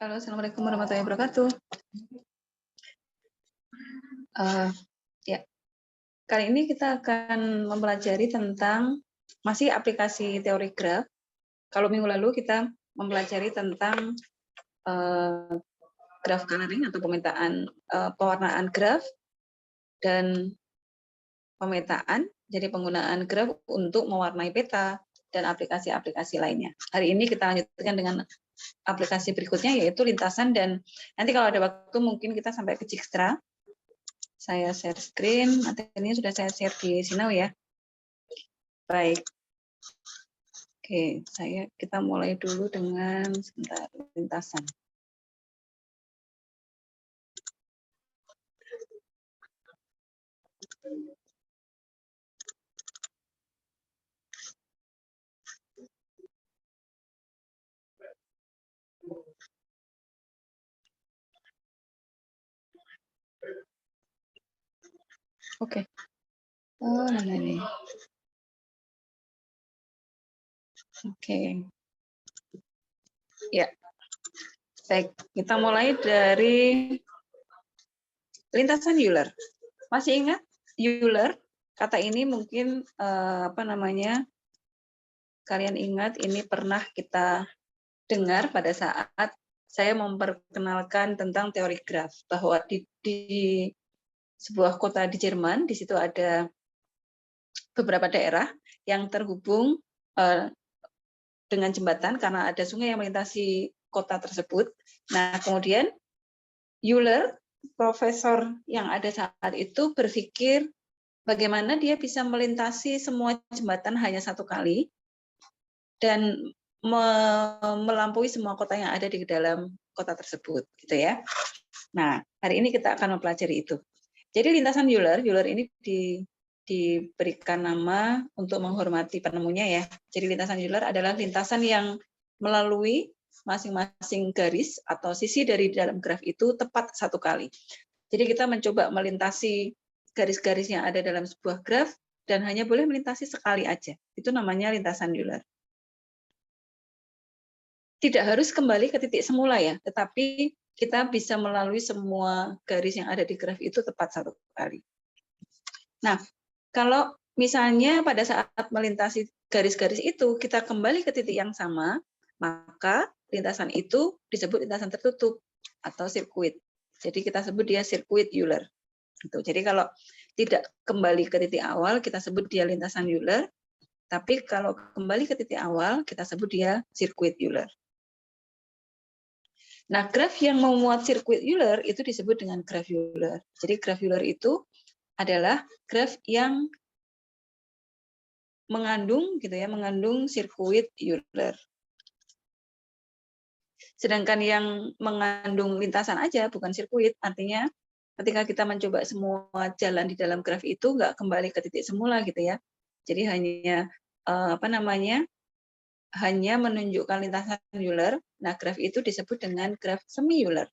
Halo, Assalamualaikum warahmatullahi wabarakatuh. Ya, kali ini kita akan mempelajari tentang masih aplikasi teori graf. Kalau minggu lalu kita mempelajari tentang graf coloring atau pemetaan pewarnaan graf dan pemetaan, jadi penggunaan graf untuk mewarnai peta dan aplikasi-aplikasi lainnya. Hari ini kita lanjutkan dengan aplikasi berikutnya, yaitu lintasan, dan nanti kalau ada waktu mungkin kita sampai ke Dijkstra. Saya share screen, materinya sudah saya share di Sinau ya. Baik. Oke, kita mulai dulu dengan sebentar lintasan. Oke. Oh, nah ini. Oke. Ya. Baik, kita mulai dari lintasan Euler. Masih ingat Euler? Kata ini mungkin kalian ingat, ini pernah kita dengar pada saat saya memperkenalkan tentang teori graf, bahwa di sebuah kota di Jerman, di situ ada beberapa daerah yang terhubung dengan jembatan karena ada sungai yang melintasi kota tersebut. Nah, kemudian Euler, profesor yang ada saat itu, berpikir bagaimana dia bisa melintasi semua jembatan hanya satu kali dan melampaui semua kota yang ada di dalam kota tersebut, gitu ya. Nah, hari ini kita akan mempelajari itu. Jadi lintasan Euler ini diberikan nama untuk menghormati penemunya ya. Jadi lintasan Euler adalah lintasan yang melalui masing-masing garis atau sisi dari dalam graf itu tepat satu kali. Jadi kita mencoba melintasi garis-garis yang ada dalam sebuah graf dan hanya boleh melintasi sekali aja. Itu namanya lintasan Euler. Tidak harus kembali ke titik semula ya, tetapi kita bisa melalui semua garis yang ada di graf itu tepat satu kali. Nah, kalau misalnya pada saat melintasi garis-garis itu kita kembali ke titik yang sama, maka lintasan itu disebut lintasan tertutup atau sirkuit. Jadi kita sebut dia sirkuit Euler. Jadi kalau tidak kembali ke titik awal, kita sebut dia lintasan Euler. Tapi kalau kembali ke titik awal, kita sebut dia sirkuit Euler. Nah, graf yang memuat sirkuit Euler itu disebut dengan graf Euler. Jadi graf Euler itu adalah graf yang mengandung sirkuit Euler. Sedangkan yang mengandung lintasan aja bukan sirkuit, artinya ketika kita mencoba semua jalan di dalam graf itu nggak kembali ke titik semula gitu ya. Jadi hanya menunjukkan lintasan Euler. Nah, graf itu disebut dengan graf semi Euler.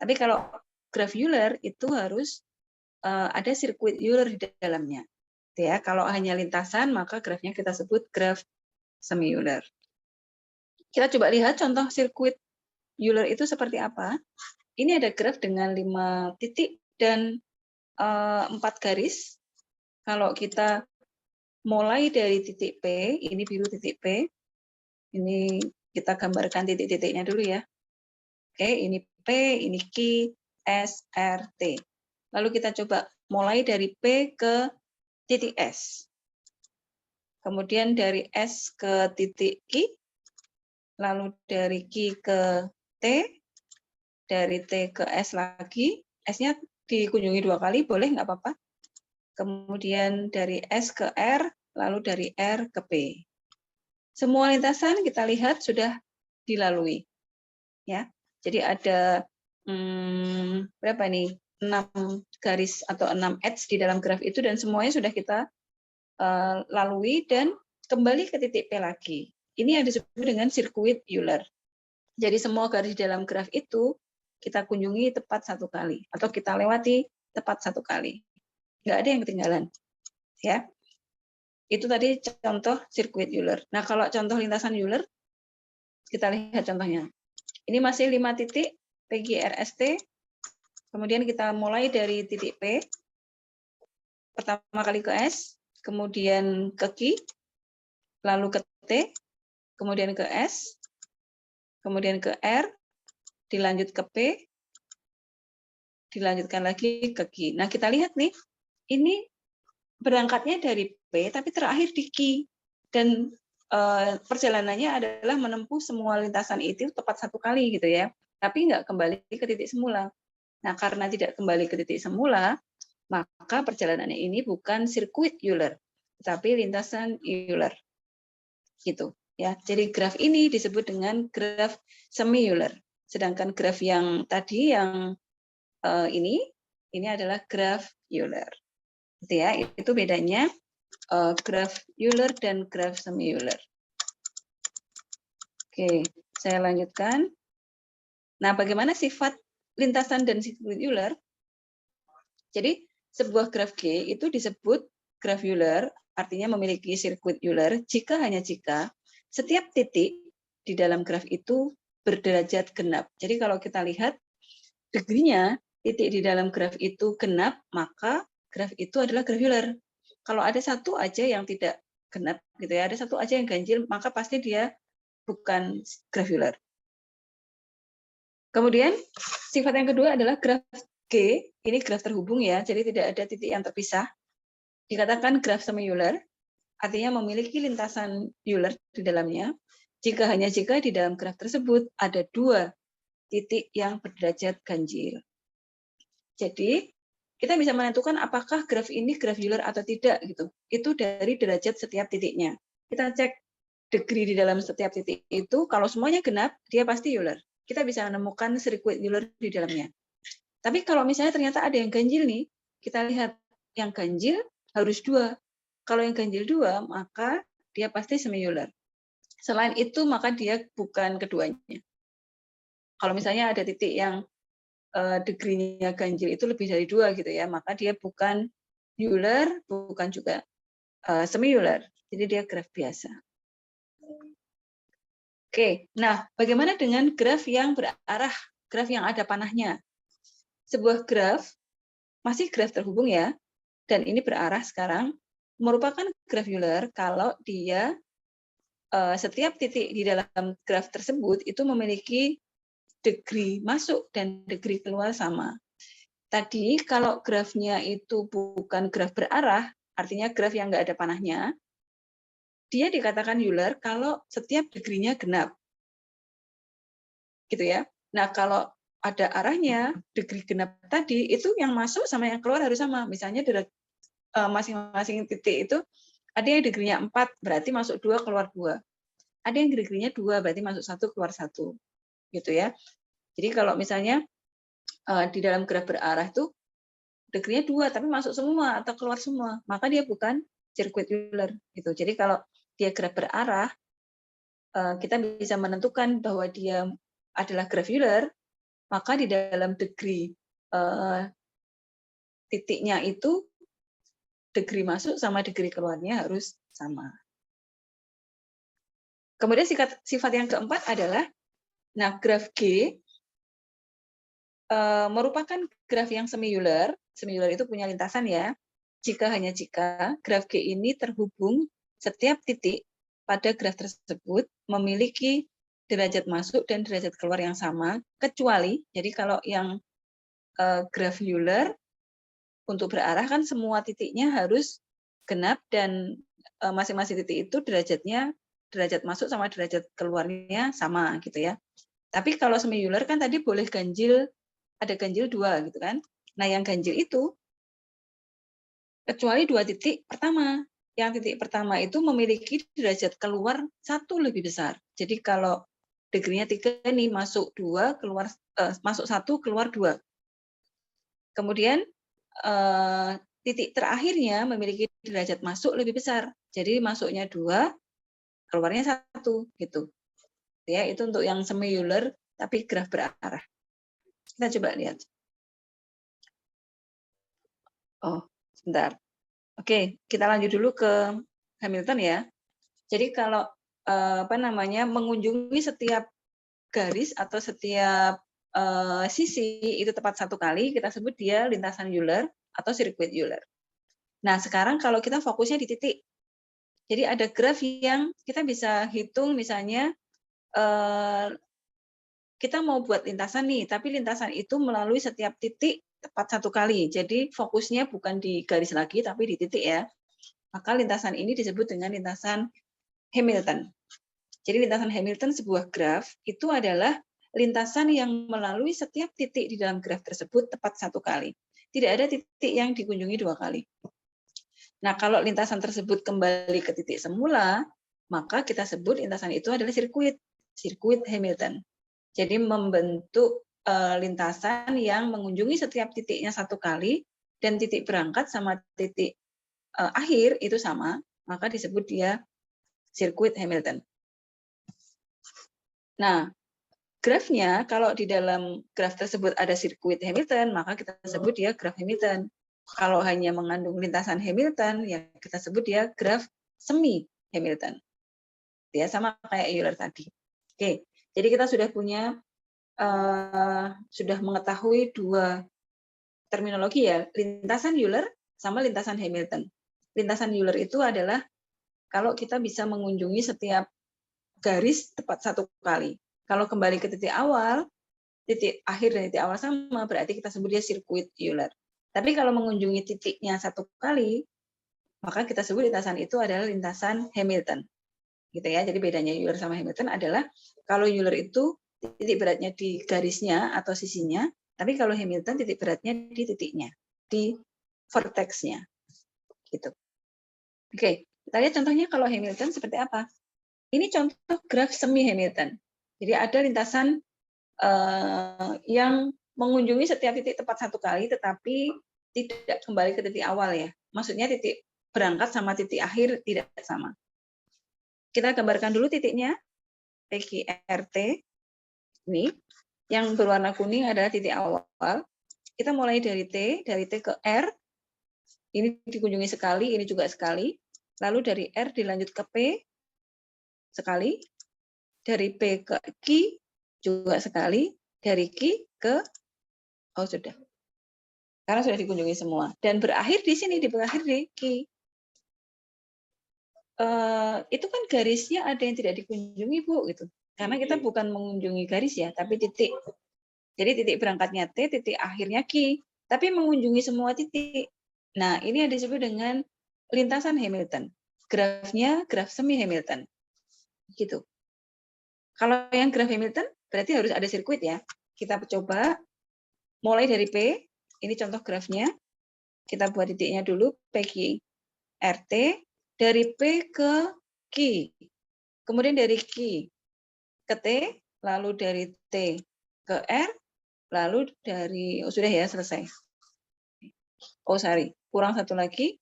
Tapi kalau graf Euler itu harus ada sirkuit Euler di dalamnya. Ya, kalau hanya lintasan maka grafnya kita sebut graf semi Euler. Kita coba lihat contoh sirkuit Euler itu seperti apa. Ini ada graf dengan 5 titik dan 4 garis. Kalau kita mulai dari titik P, ini biru titik P, ini kita gambarkan titik-titiknya dulu ya. Oke, ini P, ini Q, S, R, T. Lalu kita coba mulai dari P ke titik S. Kemudian dari S ke titik Q, lalu dari Q ke T, dari T ke S lagi, S-nya dikunjungi 2 kali, boleh nggak apa-apa. Kemudian dari S ke R, lalu dari R ke P. Semua lintasan kita lihat sudah dilalui. Ya, jadi ada berapa nih? 6 garis atau 6 edge di dalam graf itu dan semuanya sudah kita lalui dan kembali ke titik P lagi. Ini yang disebut dengan sirkuit Euler. Jadi semua garis di dalam graf itu kita kunjungi tepat satu kali atau kita lewati tepat satu kali. Nggak ada yang ketinggalan. Ya. Itu tadi contoh sirkuit Euler. Nah, kalau contoh lintasan Euler, kita lihat contohnya. Ini masih 5 titik PGRST. Kemudian kita mulai dari titik P. Pertama kali ke S, kemudian ke Q, lalu ke T, kemudian ke S, kemudian ke R, dilanjut ke P, dilanjutkan lagi ke Q. Nah, kita lihat nih, ini berangkatnya dari P, tapi terakhir di Q. Dan perjalanannya adalah menempuh semua lintasan itu tepat 1 kali gitu ya, tapi nggak kembali ke titik semula. Nah, karena tidak kembali ke titik semula, maka perjalanannya ini bukan sirkuit Euler, tetapi lintasan Euler. Gitu ya. Jadi graf ini disebut dengan graf semi Euler. Sedangkan graf yang tadi yang ini adalah graf Euler. Gitu ya. Itu bedanya graf Euler dan graf semi Euler. Oke, saya lanjutkan. Nah, bagaimana sifat lintasan dan sirkuit Euler? Jadi, sebuah graf G itu disebut graf Euler, artinya memiliki sirkuit Euler, hanya jika setiap titik di dalam graf itu berderajat genap. Jadi, kalau kita lihat degree-nya, titik di dalam graf itu genap, maka graf itu adalah graf Euler. Kalau ada satu aja yang tidak genap, gitu ya, ada satu aja yang ganjil, maka pasti dia bukan graf Euler. Kemudian sifat yang kedua adalah graf G, ini graf terhubung ya, jadi tidak ada titik yang terpisah. Dikatakan graf semi Euler, artinya memiliki lintasan Euler di dalamnya, hanya jika di dalam graf tersebut ada 2 titik yang berderajat ganjil. Jadi kita bisa menentukan apakah graf ini graf Euler atau tidak gitu. Itu dari derajat setiap titiknya. Kita cek degree di dalam setiap titik itu, kalau semuanya genap, dia pasti Euler. Kita bisa menemukan sirkuit Euler di dalamnya. Tapi kalau misalnya ternyata ada yang ganjil nih, kita lihat yang ganjil harus 2. Kalau yang ganjil 2, maka dia pasti semi Euler. Selain itu, maka dia bukan keduanya. Kalau misalnya ada titik yang degree-nya ganjil itu lebih dari 2 gitu ya, maka dia bukan Euler, bukan juga semi Euler. Jadi dia graf biasa. Oke, nah bagaimana dengan graf yang berarah, graf yang ada panahnya? Sebuah graf, masih graf terhubung ya, dan ini berarah sekarang, merupakan graf Euler kalau dia setiap titik di dalam graf tersebut itu memiliki degree masuk dan degree keluar sama. Tadi kalau grafnya itu bukan graf berarah, artinya graf yang nggak ada panahnya, dia dikatakan Euler kalau setiap degree-nya genap. Gitu ya. Nah, kalau ada arahnya, degree genap tadi, itu yang masuk sama yang keluar harus sama. Misalnya masing-masing titik itu, ada yang degree-nya 4, berarti masuk 2, keluar 2. Ada yang degree-nya 2, berarti masuk 1, keluar 1. Gitu ya. Jadi kalau misalnya di dalam graf berarah itu, degree-nya 2, tapi masuk semua atau keluar semua, maka dia bukan sirkuit Euler. Gitu. Jadi kalau dia graf berarah, kita bisa menentukan bahwa dia adalah graf Euler, maka di dalam degree titiknya itu degree masuk sama degree keluarnya harus sama. Kemudian sifat yang keempat adalah, nah graf G merupakan graf yang semi Euler. Semi Euler itu punya lintasan ya. Hanya jika graf G ini terhubung setiap titik pada graf tersebut memiliki derajat masuk dan derajat keluar yang sama, kecuali, jadi kalau yang graf Euler untuk berarah kan semua titiknya harus genap dan masing-masing titik itu derajat masuk sama derajat keluarnya sama gitu ya. Tapi kalau semi Euler kan tadi boleh ganjil, ada ganjil 2 gitu kan. Nah, yang ganjil itu kecuali 2 titik pertama. Yang titik pertama itu memiliki derajat keluar 1 lebih besar. Jadi kalau degree-nya 3 nih, masuk 2, keluar masuk 1, keluar 2. Kemudian titik terakhirnya memiliki derajat masuk lebih besar. Jadi masuknya 2, keluarnya 1 gitu. Ya, itu untuk yang semi Euler tapi graf berarah. Kita coba lihat. Oh, sebentar. Oke, kita lanjut dulu ke Hamilton ya. Jadi kalau mengunjungi setiap garis atau setiap sisi itu tepat satu kali, kita sebut dia lintasan Euler atau sirkuit Euler. Nah, sekarang kalau kita fokusnya di titik. Jadi ada graf yang kita bisa hitung misalnya kita mau buat lintasan nih, tapi lintasan itu melalui setiap titik tepat satu kali. Jadi fokusnya bukan di garis lagi, tapi di titik ya. Maka lintasan ini disebut dengan lintasan Hamilton. Jadi lintasan Hamilton sebuah graf itu adalah lintasan yang melalui setiap titik di dalam graf tersebut tepat satu kali. Tidak ada titik yang dikunjungi dua kali. Nah, kalau lintasan tersebut kembali ke titik semula, maka kita sebut lintasan itu adalah sirkuit Hamilton. Jadi membentuk lintasan yang mengunjungi setiap titiknya satu kali, dan titik berangkat sama titik akhir itu sama, maka disebut dia sirkuit Hamilton. Nah, grafnya, kalau di dalam graf tersebut ada sirkuit Hamilton, maka kita sebut dia graf Hamilton. Kalau hanya mengandung lintasan Hamilton, ya kita sebut dia graf semi Hamilton. Ya, sama kayak Euler tadi. Oke, jadi kita sudah punya, sudah mengetahui dua terminologi ya, lintasan Euler sama lintasan Hamilton. Lintasan Euler itu adalah kalau kita bisa mengunjungi setiap garis tepat satu kali. Kalau kembali ke titik awal, titik akhir dan titik awal sama, berarti kita sebut dia sirkuit Euler. Tapi kalau mengunjungi titiknya satu kali, maka kita sebut lintasan itu adalah lintasan Hamilton. Gitu ya. Jadi bedanya Euler sama Hamilton adalah kalau Euler itu titik beratnya di garisnya atau sisinya, tapi kalau Hamilton titik beratnya di titiknya, di vertexnya. Gitu. Oke, kita lihat contohnya kalau Hamilton seperti apa. Ini contoh graf semi Hamilton. Jadi ada lintasan yang mengunjungi setiap titik tepat satu kali, tetapi tidak kembali ke titik awal ya. Maksudnya titik berangkat sama titik akhir tidak sama. Kita gambarkan dulu titiknya, PQRT. Ini, yang berwarna kuning adalah titik awal. Kita mulai dari T ke R, ini dikunjungi sekali, ini juga sekali. Lalu dari R dilanjut ke P, sekali. Dari P ke Q, juga sekali. Dari Q ke, oh sudah. Karena sudah dikunjungi semua. Dan berakhir di sini, berakhir di Q. Itu kan garisnya ada yang tidak dikunjungi, Bu. Gitu. Karena kita bukan mengunjungi garis ya, tapi titik. Jadi titik berangkatnya T, titik akhirnya Q. Tapi mengunjungi semua titik. Nah, ini yang disebut dengan lintasan Hamilton. Grafnya graf semi Hamilton. Gitu. Kalau yang graf Hamilton, berarti harus ada sirkuit ya. Kita coba mulai dari P, ini contoh grafnya. Kita buat titiknya dulu, PQ RT, dari P ke Q. Kemudian dari Q ke T, lalu dari T ke R, lalu dari, oh sudah ya, selesai. Oh, sorry, kurang satu lagi.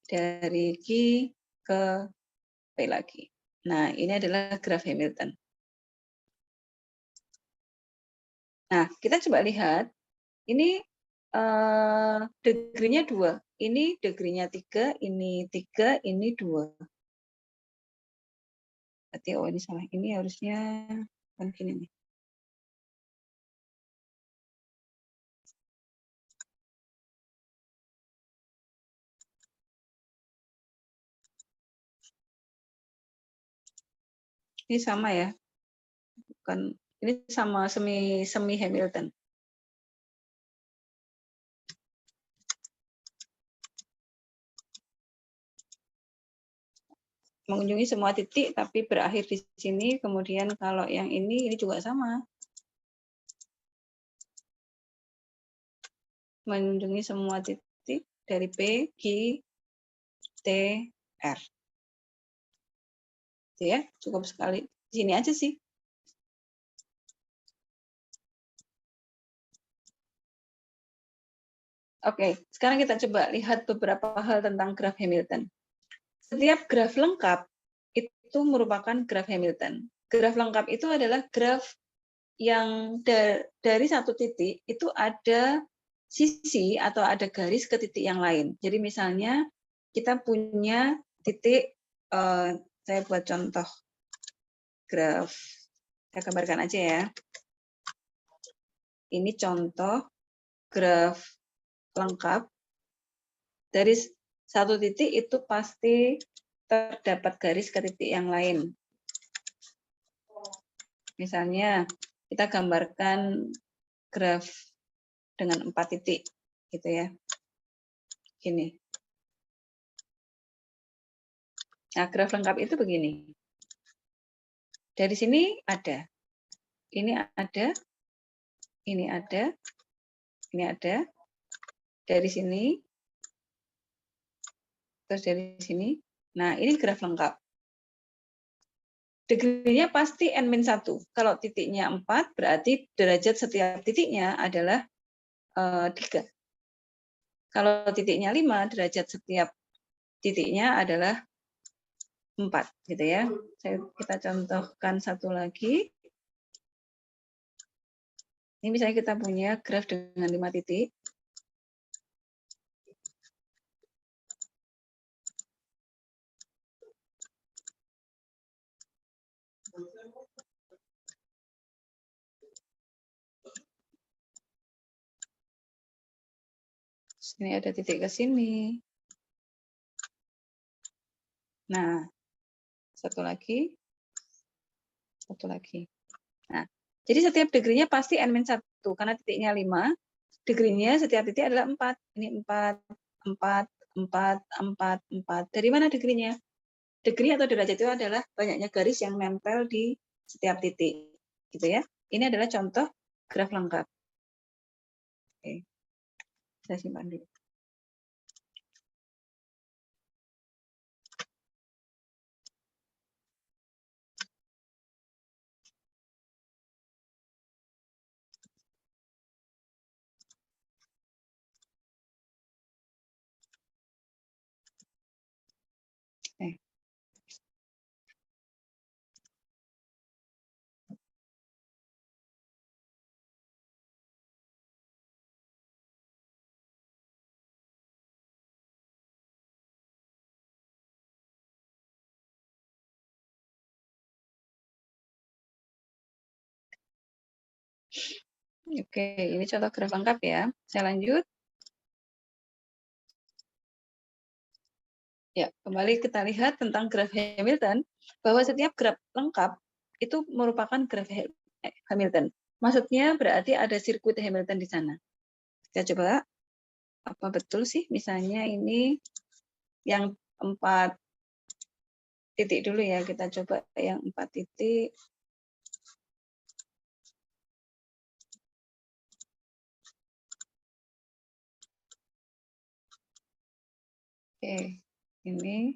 Dari Q ke P lagi. Nah, ini adalah graf Hamilton. Nah, kita coba lihat, ini degree-nya 2. Ini degree-nya 3, ini 3, ini 2. Berarti, oh ini salah. Ini harusnya kan gini nih. Ini sama ya. Bukan, ini sama semi Hamilton. Mengunjungi semua titik, tapi berakhir di sini. Kemudian kalau yang ini juga sama. Mengunjungi semua titik dari P, Q, T, R. Ya, cukup sekali. Di sini aja sih. Oke, sekarang kita coba lihat beberapa hal tentang graf Hamilton. Setiap graf lengkap itu merupakan graf Hamilton. Graf lengkap itu adalah graf yang dari satu titik itu ada sisi atau ada garis ke titik yang lain. Jadi misalnya kita punya titik, saya buat contoh graf Saya gambarkan aja ya. Ini contoh graf lengkap. Dari satu titik itu pasti terdapat garis ke titik yang lain. Misalnya, kita gambarkan graf dengan 4 titik, gitu ya. Gini. Nah, graf lengkap itu begini. Dari sini ada, ini ada, ini ada, ini ada, dari sini, terus dari sini. Nah, ini graf lengkap. Degree-nya pasti N-1. Kalau titiknya 4, berarti derajat setiap titiknya adalah 3. Kalau titiknya 5, derajat setiap titiknya adalah 4, gitu ya. Kita contohkan satu lagi. Ini misalnya kita punya graf dengan 5 titik. Ini ada titik ke sini. Nah, satu lagi. Satu lagi. Nah, jadi setiap degree-nya pasti N-1, karena titiknya 5, degree-nya setiap titik adalah 4. Ini 4, 4, 4, 4, 4. Dari mana degree-nya? Degree atau derajat itu adalah banyaknya garis yang nempel di setiap titik. Gitu ya. Ini adalah contoh graf lengkap. Oke. Saya simpan dulu. Oke. Oke, ini contoh graf lengkap ya. Saya lanjut. Ya, kembali kita lihat tentang graf Hamilton, bahwa setiap graf lengkap itu merupakan graf Hamilton. Maksudnya berarti ada sirkuit Hamilton di sana. Kita coba, apa betul sih? Misalnya ini yang 4 titik dulu ya, kita coba yang 4 titik. Oke, ini.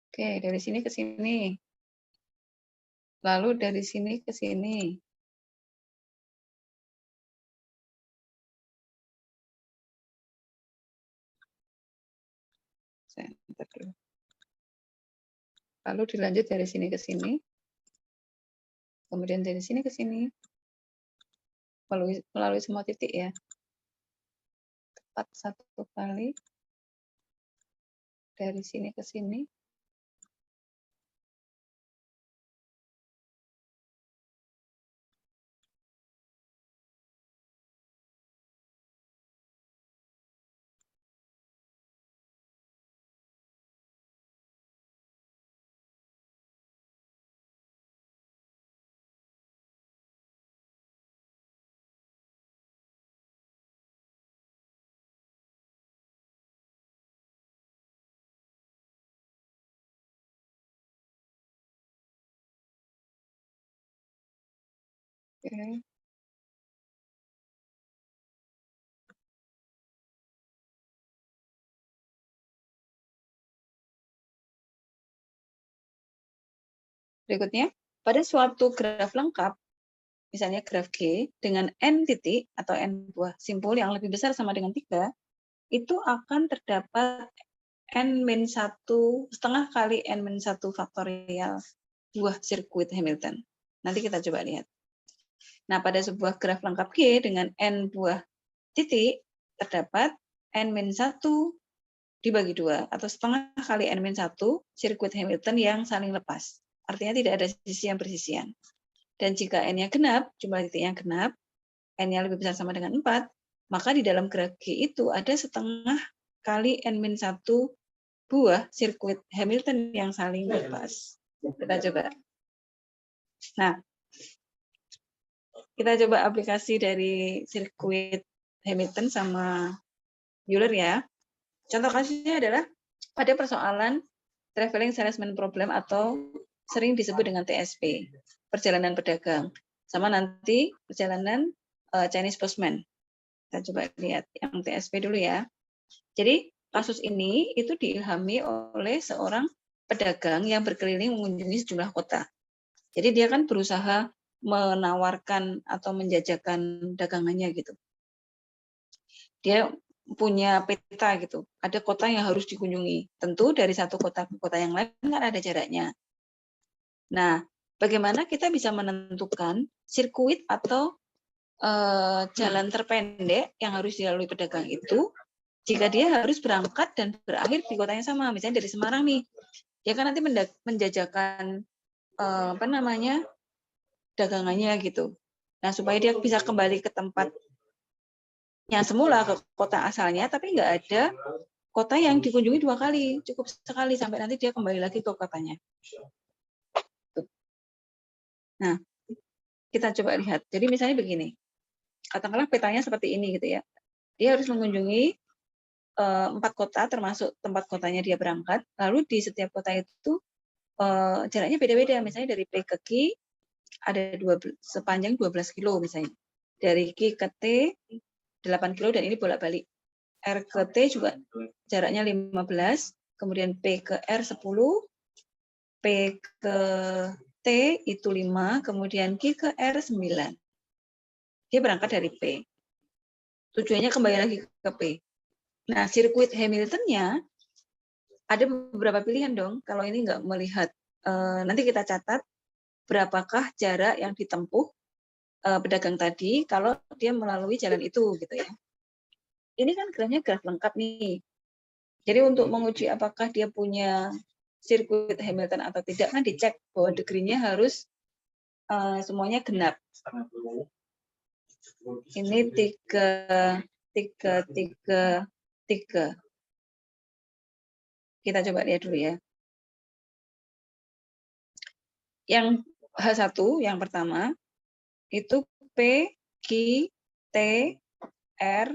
Oke, dari sini ke sini. Lalu dari sini ke sini. Saya entar dulu. Lalu dilanjut dari sini ke sini. Kemudian dari sini ke sini. Melalui semua titik ya. Tepat 1 kali. Dari sini ke sini. Oke. Berikutnya, pada suatu graf lengkap, misalnya graf G, dengan N titik atau N buah simpul yang lebih besar sama dengan 3, itu akan terdapat N-1 setengah kali N-1 faktorial buah sirkuit Hamilton. Nanti kita coba lihat. Nah, pada sebuah graf lengkap G dengan N buah titik terdapat N-1 dibagi 2 atau setengah kali N-1 sirkuit Hamilton yang saling lepas. Artinya tidak ada sisi yang bersisian. Dan jika N-nya genap, jumlah titiknya genap, N-nya lebih besar sama dengan 4, maka di dalam graf G itu ada setengah kali N-1 buah sirkuit Hamilton yang saling lepas. Kita coba. Nah, kita coba aplikasi dari sirkuit Hamilton sama Euler ya. Contoh kasusnya adalah pada persoalan Traveling Salesman Problem atau sering disebut dengan TSP, perjalanan pedagang. Sama nanti perjalanan Chinese Postman. Kita coba lihat yang TSP dulu ya. Jadi kasus ini itu diilhami oleh seorang pedagang yang berkeliling mengunjungi sejumlah kota. Jadi dia kan berusaha menawarkan atau menjajakan dagangannya gitu. Dia punya peta gitu. Ada kota yang harus dikunjungi. Tentu dari satu kota ke kota yang lain kan ada jaraknya. Nah, bagaimana kita bisa menentukan sirkuit atau jalan terpendek yang harus dilalui pedagang itu jika dia harus berangkat dan berakhir di kota yang sama. Misalnya dari Semarang nih, dia kan nanti menjajakan dagangannya gitu. Nah, supaya dia bisa kembali ke tempat yang semula, ke kota asalnya, tapi nggak ada kota yang dikunjungi 2 kali, cukup sekali sampai nanti dia kembali lagi ke kotanya. Nah, kita coba lihat. Jadi misalnya begini, katakanlah petanya seperti ini gitu ya. Dia harus mengunjungi 4 kota termasuk tempat kotanya dia berangkat. Lalu di setiap kota itu jaraknya beda-beda. Misalnya dari P ke Q ada sepanjang 12 kilo misalnya. Dari Q ke T 8 kilo dan ini bolak-balik. R ke T juga jaraknya 15, kemudian P ke R 10, P ke T itu 5, kemudian Q ke R 9. Dia berangkat dari P. Tujuannya kembali lagi ke P. Nah, sirkuit Hamilton-nya ada beberapa pilihan dong. Kalau ini nggak melihat, nanti kita catat berapakah jarak yang ditempuh pedagang tadi kalau dia melalui jalan itu, gitu ya. Ini kan grafnya graf lengkap nih. Jadi untuk menguji apakah dia punya sirkuit Hamilton atau tidak kan dicek bahwa degree-nya harus semuanya genap. Ini 3, 3, 3, 3. Kita coba lihat dulu ya. Yang H1 yang pertama itu P, Q, T, R,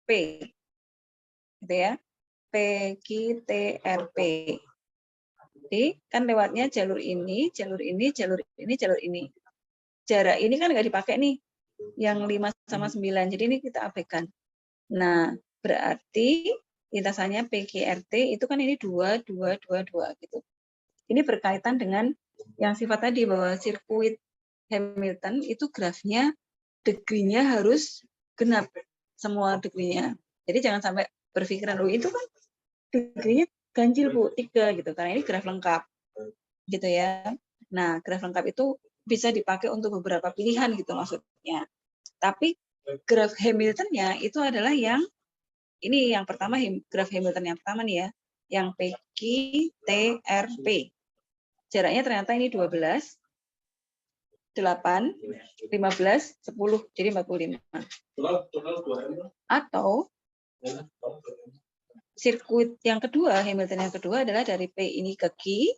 P. Gitu ya. P, Q, T, R, P. Jadi kan lewatnya jalur ini, jalur ini, jalur ini, jalur ini. Jarak ini kan nggak dipakai nih, yang 5 sama 9. Jadi ini kita abaikan. Nah, berarti lintasannya PQRT itu kan ini 2, 2, 2, 2 gitu. Ini berkaitan dengan yang sifat tadi bahwa sirkuit Hamilton itu grafnya degree-nya harus genap semua degree-nya. Jadi jangan sampai berpikiran loh itu kan degree-nya ganjil Bu 3 gitu karena ini graf lengkap. Gitu ya. Nah, graf lengkap itu bisa dipakai untuk beberapa pilihan gitu maksudnya. Tapi graf Hamilton-nya itu adalah yang ini yang pertama, graf Hamilton yang pertama nih ya, yang PQ TRP. Jaraknya ternyata ini 12, 8, 15, 10, jadi 45. Atau sirkuit yang kedua, Hamilton yang kedua adalah dari P ini ke Q,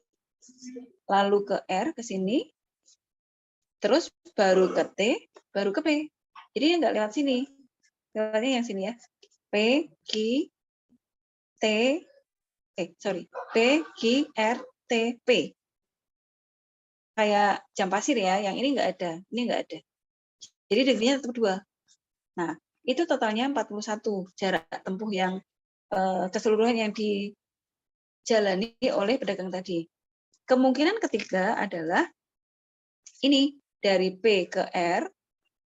lalu ke R ke sini, terus baru ke T, baru ke P. Jadi nggak lewat sini, lewatnya yang sini ya. P, Q, T, P, Q, R, T, P. Kayak jam pasir ya, yang ini nggak ada, ini nggak ada. Jadi degree-nya tetap 2. Nah, itu totalnya 41 jarak tempuh yang keseluruhan yang dijalani oleh pedagang tadi. Kemungkinan ketiga adalah ini, dari P ke R,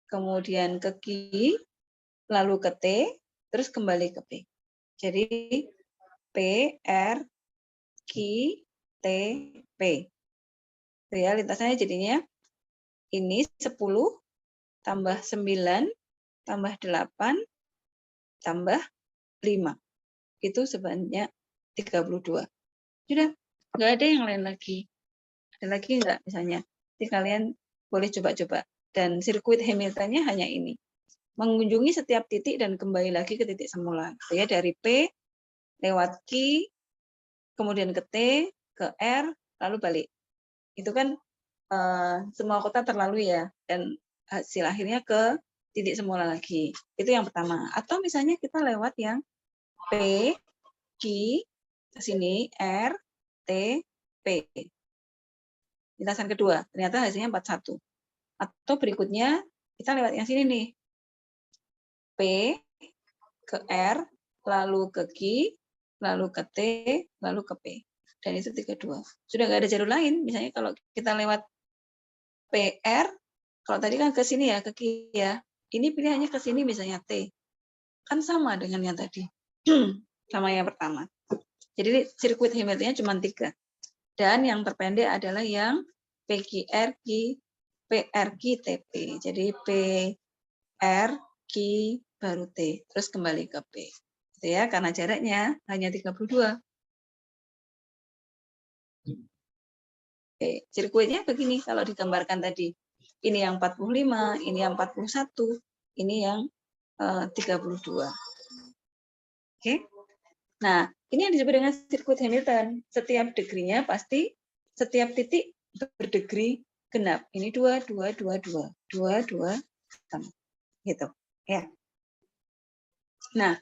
kemudian ke Q, lalu ke T, terus kembali ke P. Jadi P, R, Q, T, P. Itu ya, lintasannya jadinya ini 10 tambah 9 tambah 8 tambah 5. Itu sebanyak 32. Sudah, nggak ada yang lain lagi. Ada lagi nggak misalnya? Jadi kalian boleh coba-coba. Dan sirkuit Hamiltonnya hanya ini. Mengunjungi setiap titik dan kembali lagi ke titik semula. Ya, dari P, lewat Q, kemudian ke T, ke R, lalu balik. Itu kan semua kota terlalui ya. Dan hasil akhirnya ke titik semula lagi. Itu yang pertama. Atau misalnya kita lewat yang P, Q, ke sini, R, T, P. Lintasan kedua, ternyata hasilnya 41. Atau berikutnya, kita lewat yang sini nih. P, ke R, lalu ke Q, lalu ke T, lalu ke P. Dan itu 32. Sudah nggak ada jalur lain. Misalnya kalau kita lewat PR, kalau tadi kan ke sini ya, ke Q ya. Ini pilihannya ke sini misalnya T. Kan sama dengan yang tadi. Sama yang pertama. Jadi sirkuit Hamiltonnya cuma 3. Dan yang terpendek adalah yang PQRQ, PRQ, TP. Jadi PR, Q, baru T. Terus kembali ke P. Gitu ya, karena jaraknya hanya 32. Oke, sirkuitnya begini kalau digambarkan tadi. Ini yang 45, ini yang 41, ini yang 32. Oke. Nah, ini yang disebut dengan sirkuit Hamilton. Setiap degree-nya pasti setiap titik berdegree genap. Ini 2, 2, 2, 2. 2, 2, sama. Gitu. Ya. Nah,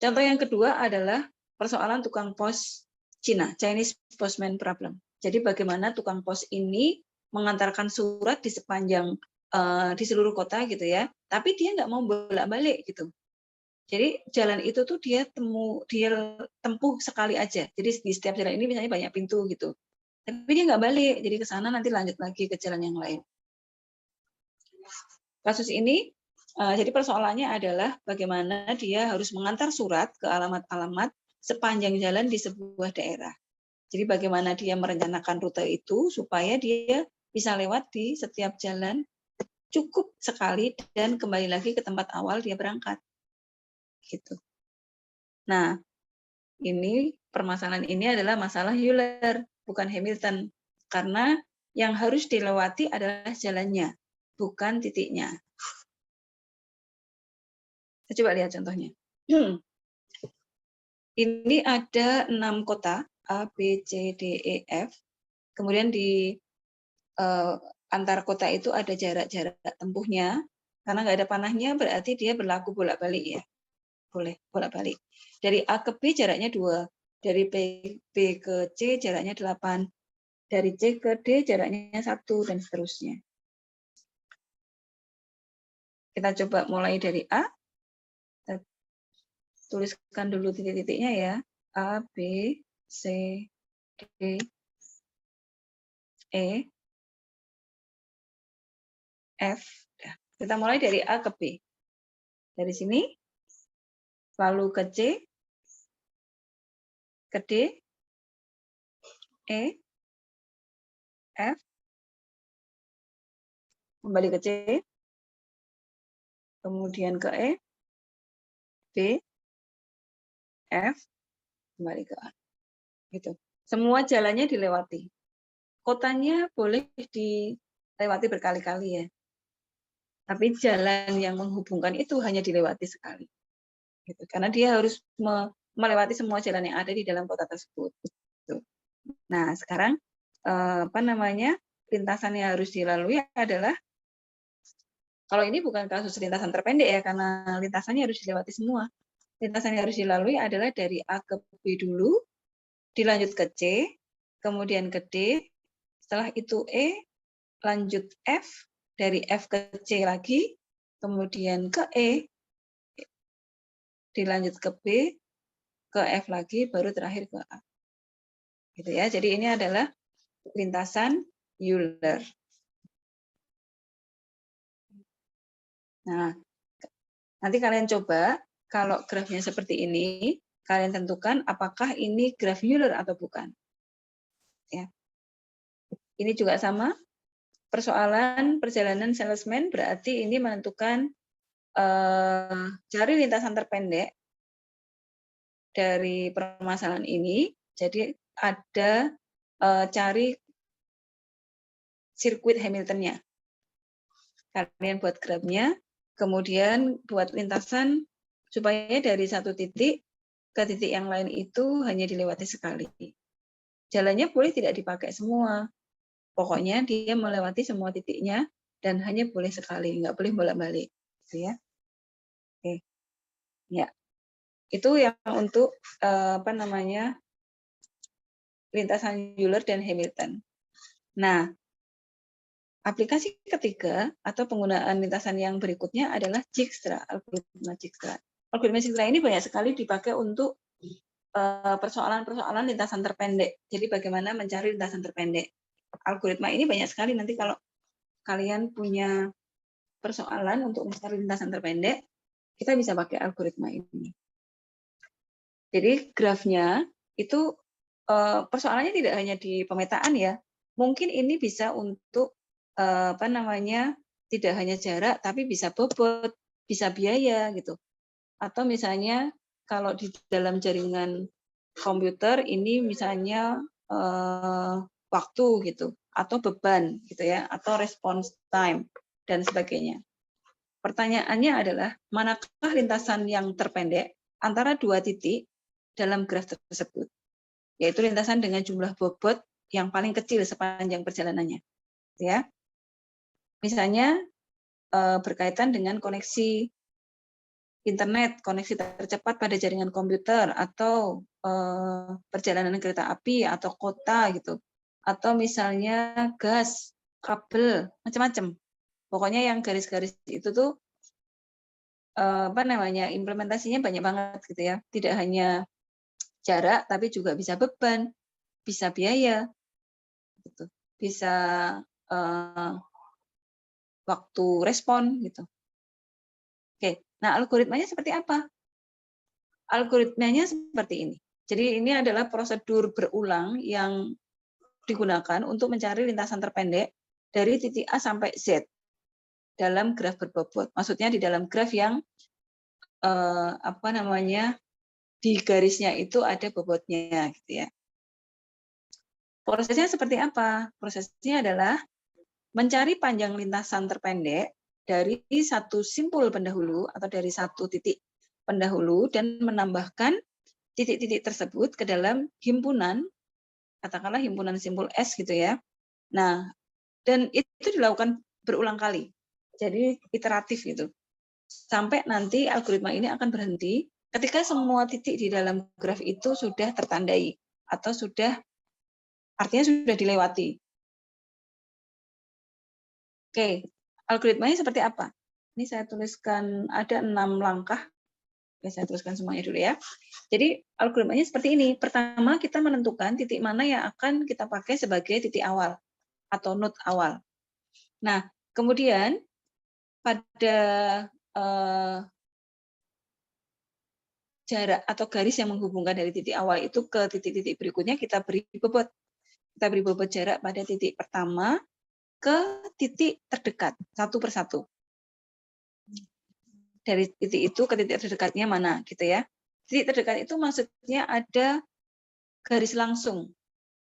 contoh yang kedua adalah persoalan tukang pos Cina, Chinese Postman Problem. Jadi bagaimana tukang pos ini mengantarkan surat di sepanjang di seluruh kota gitu ya, tapi dia nggak mau bolak-balik gitu. Jadi jalan itu tuh dia tempuh sekali aja. Jadi di setiap jalan ini misalnya banyak pintu gitu. Tapi dia nggak balik, jadi ke sana nanti lanjut lagi ke jalan yang lain. Kasus ini, jadi persoalannya adalah bagaimana dia harus mengantar surat ke alamat-alamat sepanjang jalan di sebuah daerah. Jadi bagaimana dia merencanakan rute itu supaya dia bisa lewat di setiap jalan cukup sekali dan kembali lagi ke tempat awal dia berangkat. Gitu. Nah, ini permasalahan ini adalah masalah Euler, bukan Hamilton. Karena yang harus dilewati adalah jalannya, bukan titiknya. Kita coba lihat contohnya. Ini ada 6 kota, A, B, C, D, E, F. Kemudian di antar kota itu ada jarak-jarak tempuhnya. Karena nggak ada panahnya, berarti dia berlaku bolak-balik ya. Boleh bolak-balik. Dari A ke B jaraknya 2. Dari B ke C jaraknya 8. Dari C ke D jaraknya 1, dan seterusnya. Kita coba mulai dari A. Kita tuliskan dulu titik-titiknya ya. A, B, C, D, E, F. Kita mulai dari A ke B. Dari sini, lalu ke C, ke D, E, F, kembali ke C, kemudian ke E, B, F, kembali ke A. Gitu. Semua jalannya dilewati. Kotanya boleh dilewati berkali-kali ya. Tapi jalan yang menghubungkan itu hanya dilewati sekali. Gitu. Karena dia harus melewati semua jalan yang ada di dalam kota tersebut. Gitu. Nah, sekarang lintasan yang harus dilalui adalah, kalau ini bukan kasus lintasan terpendek ya, karena lintasannya harus dilewati semua. Lintasan yang harus dilalui adalah dari A ke B dulu, dilanjut ke C, kemudian ke D, setelah itu E, lanjut F, dari F ke C lagi, kemudian ke E, dilanjut ke B, ke F lagi, baru terakhir ke A. Gitu ya. Jadi ini adalah lintasan Euler. Nah, nanti kalian coba, kalau grafnya seperti ini, kalian tentukan apakah ini graf Euler atau bukan. Ya. Ini juga sama, persoalan perjalanan salesman berarti ini menentukan cari lintasan terpendek dari permasalahan ini. Jadi ada cari sirkuit Hamilton-nya. Kalian buat grafnya, kemudian buat lintasan supaya dari satu titik ke titik yang lain itu hanya dilewati sekali. Jalannya boleh tidak dipakai semua. Pokoknya dia melewati semua titiknya dan hanya boleh sekali, nggak boleh bolak-balik. Gitu ya. Oke. Ya. Itu yang untuk lintasan Euler dan Hamilton. Nah, aplikasi ketiga atau penggunaan lintasan yang berikutnya adalah Dijkstra, algoritma Dijkstra. Algoritma Dijkstra ini banyak sekali dipakai untuk persoalan-persoalan lintasan terpendek. Jadi bagaimana mencari lintasan terpendek. Algoritma ini banyak sekali, nanti kalau kalian punya persoalan untuk mencari lintasan terpendek, kita bisa pakai algoritma ini. Jadi grafnya itu persoalannya tidak hanya di pemetaan ya. Mungkin ini bisa untuk tidak hanya jarak tapi bisa bobot, bisa biaya gitu. Atau misalnya kalau di dalam jaringan komputer ini misalnya waktu gitu atau beban gitu ya, atau response time dan sebagainya. Pertanyaannya adalah manakah lintasan yang terpendek antara dua titik dalam graf tersebut, yaitu lintasan dengan jumlah bobot yang paling kecil sepanjang perjalanannya. Ya, misalnya berkaitan dengan koneksi internet, koneksi tercepat pada jaringan komputer, atau perjalanan kereta api atau kota gitu, atau misalnya gas, kabel, macam-macam. Pokoknya yang garis-garis itu tuh implementasinya banyak banget gitu ya. Tidak hanya jarak, tapi juga bisa beban, bisa biaya, gitu. Bisa waktu respon gitu. Oke, nah algoritmanya seperti apa? Algoritmanya seperti ini. Jadi ini adalah prosedur berulang yang digunakan untuk mencari lintasan terpendek dari titik A sampai Z dalam graf berbobot. Maksudnya di dalam graf yang di garisnya itu ada bobotnya gitu ya. Prosesnya seperti apa? Prosesnya adalah mencari panjang lintasan terpendek dari satu simpul pendahulu atau dari satu titik pendahulu dan menambahkan titik-titik tersebut ke dalam himpunan, katakanlah himpunan simpul S gitu ya. Nah, dan itu dilakukan berulang kali. Jadi iteratif gitu. Sampai nanti algoritma ini akan berhenti ketika semua titik di dalam graf itu sudah tertandai atau artinya sudah dilewati. Oke, algoritmanya seperti apa? Ini saya tuliskan ada 6 langkah. Oke, saya tuliskan semuanya dulu ya. Jadi algoritmanya seperti ini. Pertama kita menentukan titik mana yang akan kita pakai sebagai titik awal atau node awal. Nah, kemudian pada jarak atau garis yang menghubungkan dari titik awal itu ke titik-titik berikutnya kita beri bobot. Kita beri bobot jarak pada titik pertama ke titik terdekat, satu persatu. Dari titik itu ke titik terdekatnya mana, gitu ya. Titik terdekat itu maksudnya ada garis langsung.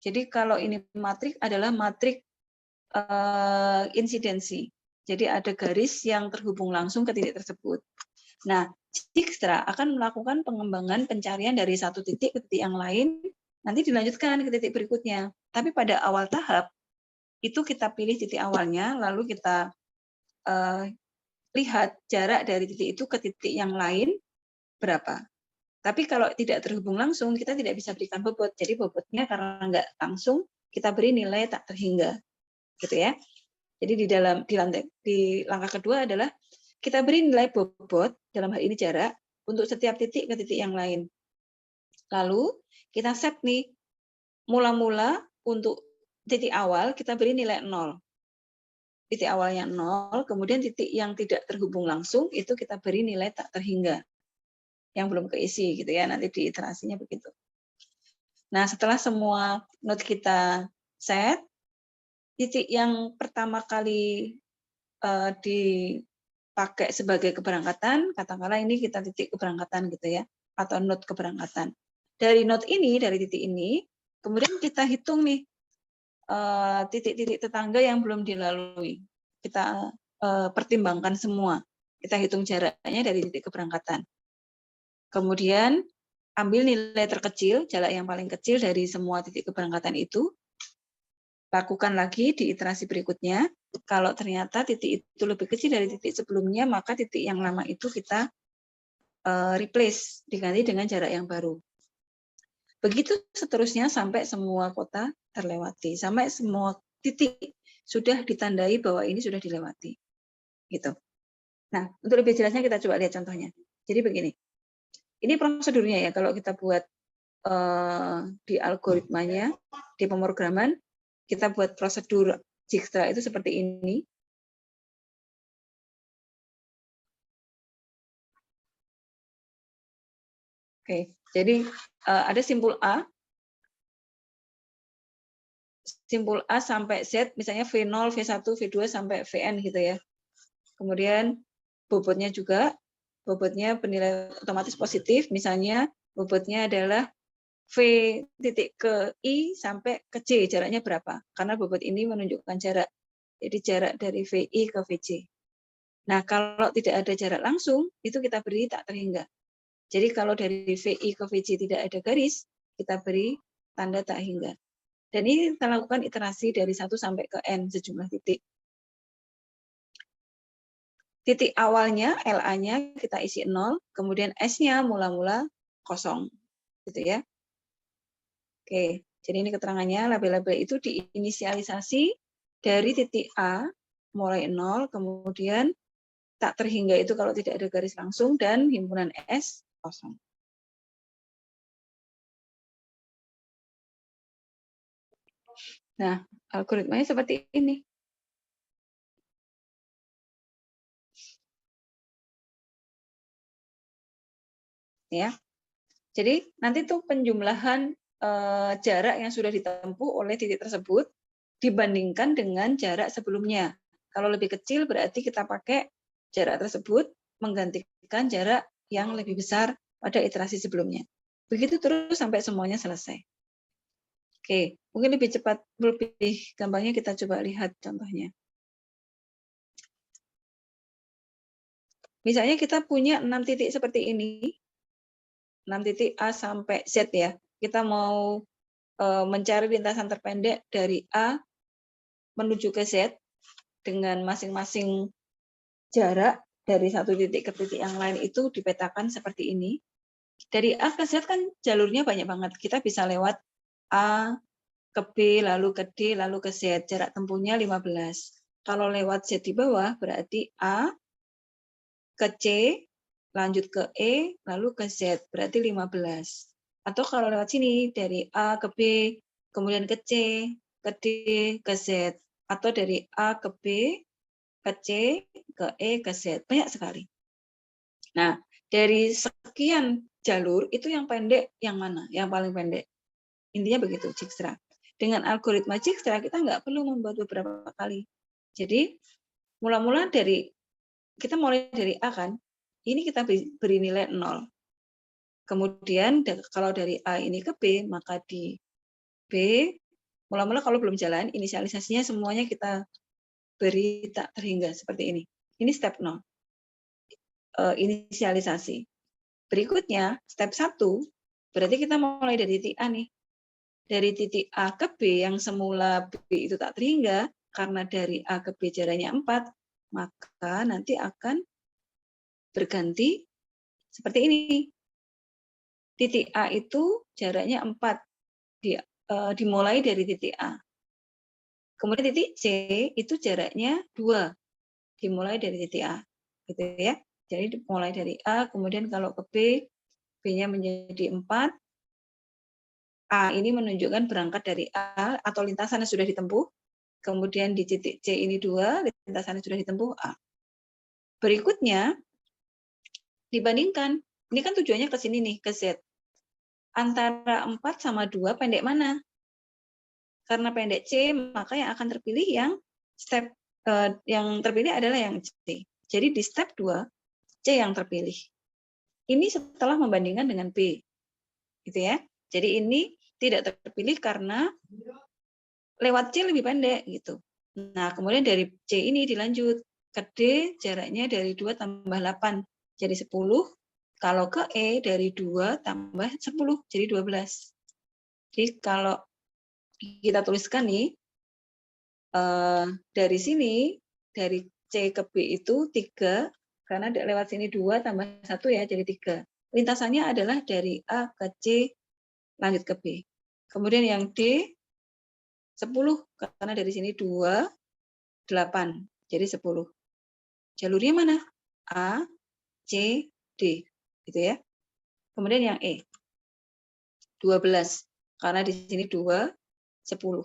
Jadi kalau ini matrik adalah matrik insidensi. Jadi ada garis yang terhubung langsung ke titik tersebut. Nah, Dijkstra akan melakukan pengembangan pencarian dari satu titik ke titik yang lain, nanti dilanjutkan ke titik berikutnya. Tapi pada awal tahap, itu kita pilih titik awalnya, lalu kita lihat jarak dari titik itu ke titik yang lain berapa. Tapi kalau tidak terhubung langsung, kita tidak bisa berikan bobot. Jadi bobotnya karena nggak langsung, kita beri nilai tak terhingga. Gitu ya. Jadi di langkah kedua adalah kita beri nilai bobot, dalam hal ini jarak, untuk setiap titik ke titik yang lain. Lalu kita set nih, mula-mula untuk titik awal kita beri nilai 0. Titik awalnya 0, kemudian titik yang tidak terhubung langsung itu kita beri nilai tak terhingga. Yang belum keisi gitu ya, nanti di iterasinya begitu. Nah, setelah semua node kita set, titik yang pertama kali pakai sebagai keberangkatan, katakanlah ini kita titik keberangkatan gitu ya, atau node keberangkatan. Dari node ini, dari titik ini, kemudian kita hitung nih titik-titik tetangga yang belum dilalui. Kita pertimbangkan semua. Kita hitung jaraknya dari titik keberangkatan. Kemudian ambil nilai terkecil, jarak yang paling kecil dari semua titik keberangkatan itu. Lakukan lagi di iterasi berikutnya. Kalau ternyata titik itu lebih kecil dari titik sebelumnya, maka titik yang lama itu kita replace, diganti dengan jarak yang baru. Begitu seterusnya sampai semua kota terlewati, sampai semua titik sudah ditandai bahwa ini sudah dilewati. Gitu. Nah, untuk lebih jelasnya kita coba lihat contohnya. Jadi begini, ini prosedurnya ya, kalau kita buat di algoritmanya, di pemrograman, kita buat prosedur Dijkstra itu seperti ini. Oke, jadi ada simpul A sampai Z, misalnya V0, V1, V2 sampai Vn gitu ya. Kemudian bobotnya juga, bobotnya bernilai otomatis positif, misalnya bobotnya adalah V titik ke I sampai ke J, jaraknya berapa? Karena bobot ini menunjukkan jarak. Jadi jarak dari VI ke VJ. Nah, kalau tidak ada jarak langsung, itu kita beri tak terhingga. Jadi kalau dari VI ke VJ tidak ada garis, kita beri tanda tak hingga. Dan ini kita lakukan iterasi dari 1 sampai ke N sejumlah titik. Titik awalnya, LA-nya kita isi 0, kemudian S-nya mula-mula kosong. Gitu ya. Oke, jadi ini keterangannya, label-label itu diinisialisasi dari titik A, mulai 0, kemudian tak terhingga itu kalau tidak ada garis langsung, dan himpunan S kosong. Nah, algoritmanya seperti ini. Ya. Jadi nanti tuh penjumlahan jarak yang sudah ditempuh oleh titik tersebut dibandingkan dengan jarak sebelumnya. Kalau lebih kecil berarti kita pakai jarak tersebut menggantikan jarak yang lebih besar pada iterasi sebelumnya. Begitu terus sampai semuanya selesai. Oke, mungkin lebih cepat, lebih gampangnya kita coba lihat contohnya. Misalnya kita punya 6 titik seperti ini, 6 titik A sampai Z ya. Kita mau mencari lintasan terpendek dari A menuju ke Z dengan masing-masing jarak dari satu titik ke titik yang lain itu dipetakan seperti ini. Dari A ke Z kan jalurnya banyak banget. Kita bisa lewat A ke B, lalu ke D, lalu ke Z. Jarak tempuhnya 15. Kalau lewat Z di bawah berarti A ke C, lanjut ke E, lalu ke Z. Berarti 15. Atau kalau lewat sini dari A ke B, kemudian ke C, ke D, ke Z. Atau dari A ke B, ke C, ke E, ke Z. Banyak sekali. Nah, dari sekian jalur, itu yang pendek yang mana? Yang paling pendek. Intinya begitu, Dijkstra. Dengan algoritma Dijkstra, kita nggak perlu membuat beberapa kali. Jadi, mula-mula dari, kita mulai dari A kan, ini kita beri nilai 0. Kemudian, kalau dari A ini ke B, maka di B, mula-mula kalau belum jalan, inisialisasinya semuanya kita beri tak terhingga, seperti ini. Ini step 0. Inisialisasi. Berikutnya, step 1, berarti kita mulai dari titik A nih. Dari titik A ke B yang semula B itu tak terhingga, karena dari A ke B jaraknya 4, maka nanti akan berganti seperti ini. Titik A itu jaraknya 4, dimulai dari titik A. Kemudian titik C itu jaraknya 2, dimulai dari titik A. Gitu ya. Jadi mulai dari A, kemudian kalau ke B, B-nya menjadi 4, A ini menunjukkan berangkat dari A atau lintasan yang sudah ditempuh, kemudian di titik C ini 2, lintasan yang sudah ditempuh A. Berikutnya, dibandingkan, ini kan tujuannya ke sini nih, ke Z. Antara 4 sama 2 pendek mana? Karena pendek C, maka yang akan terpilih yang step yang terpilih adalah yang C. Jadi di step 2, C yang terpilih. Ini setelah membandingkan dengan B. Gitu ya. Jadi ini tidak terpilih karena lewat C lebih pendek gitu. Nah, kemudian dari C ini dilanjut ke D, jaraknya dari 2 tambah 8 jadi 10. Kalau ke E dari 2 tambah 10 jadi 12. Jadi kalau kita tuliskan nih dari sini, dari C ke B itu 3, karena lewat sini 2 tambah 1 ya, jadi 3. Lintasannya adalah dari A ke C, lanjut ke B. Kemudian yang D, 10, karena dari sini 2, 8, jadi 10. Jalurnya mana? A, C, D. Gitu ya. Kemudian yang E, 12, karena di sini 2, 10.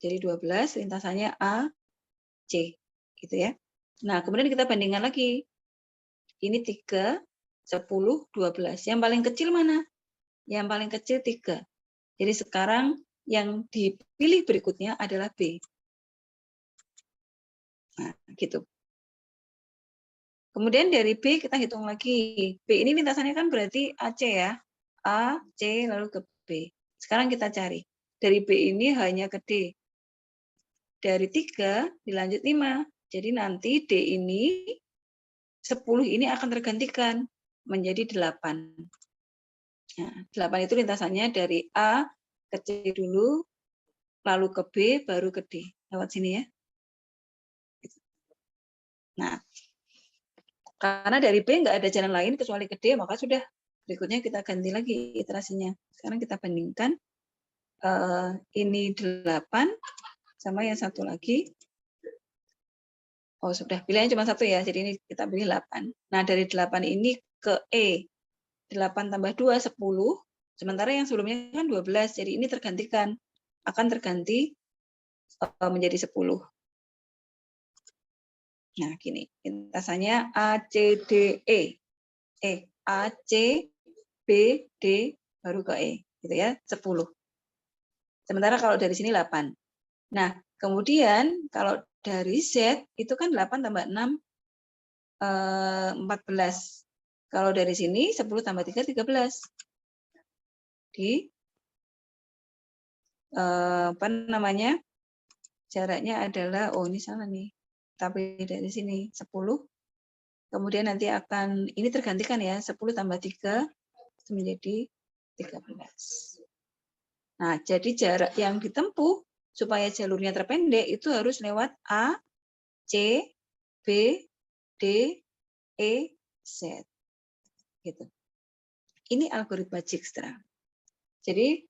Jadi 12, lintasannya A, C. Gitu ya. Nah, kemudian kita bandingkan lagi. Ini 3, 10, 12. Yang paling kecil mana? Yang paling kecil 3. Jadi sekarang yang dipilih berikutnya adalah B. Nah, gitu. Kemudian dari B kita hitung lagi. B ini lintasannya kan berarti AC ya. A, C, lalu ke B. Sekarang kita cari. Dari B ini hanya ke D. Dari 3 dilanjut 5. Jadi nanti D ini 10 ini akan tergantikan menjadi 8. Nah, 8 itu lintasannya dari A ke C dulu, lalu ke B, baru ke D. Lewat sini ya. Nah, karena dari B nggak ada jalan lain kecuali ke D, maka sudah. Berikutnya kita ganti lagi iterasinya. Sekarang kita bandingkan. Ini 8 sama yang satu lagi. Oh, sudah. Pilihannya cuma satu ya, jadi ini kita pilih 8. Nah, dari 8 ini ke E. 8 tambah 2, 10. Sementara yang sebelumnya kan 12, jadi ini tergantikan. Akan terganti menjadi 10. Nah, gini. Lintasannya A, C, D, E. A, C, B, D, baru ke E. Gitu ya, 10. Sementara kalau dari sini 8. Nah, kemudian kalau dari Z, itu kan 8 tambah 6, 14. Kalau dari sini 10 tambah 3, 13. Di apa namanya? Jaraknya adalah, oh ini salah nih. Tapi dari sini 10. Kemudian nanti akan, ini tergantikan ya, 10 tambah 3 menjadi 13. Nah, jadi jarak yang ditempuh supaya jalurnya terpendek itu harus lewat A, C, B, D, E, Z. Gitu. Ini algoritma Dijkstra. Jadi,